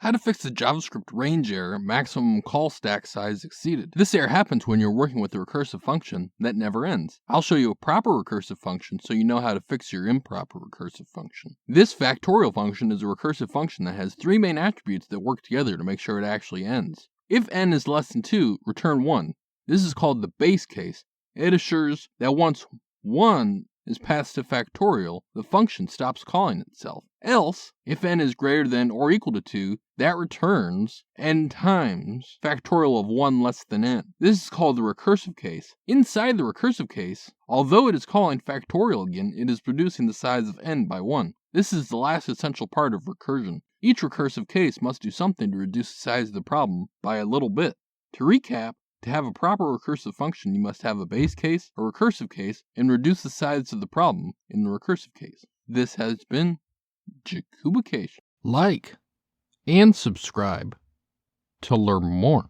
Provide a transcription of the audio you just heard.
How to fix the JavaScript range error, maximum call stack size exceeded. This error happens when you're working with a recursive function that never ends. I'll show you a proper recursive function so you know how to fix your improper recursive function. This factorial function is a recursive function that has three main attributes that work together to make sure it actually ends. If n is less than 2, return 1. This is called the base case. It assures that once 1 is passed to factorial, the function stops calling itself. Else, if n is greater than or equal to 2, that returns n times factorial of 1 less than n. This is called the recursive case. Inside the recursive case, although it is calling factorial again, it is reducing the size of n by 1. This is the last essential part of recursion. Each recursive case must do something to reduce the size of the problem by a little bit. To recap, to have a proper recursive function, you must have a base case, a recursive case, and reduce the size of the problem in the recursive case. This has been Jakubication. Like and subscribe to learn more.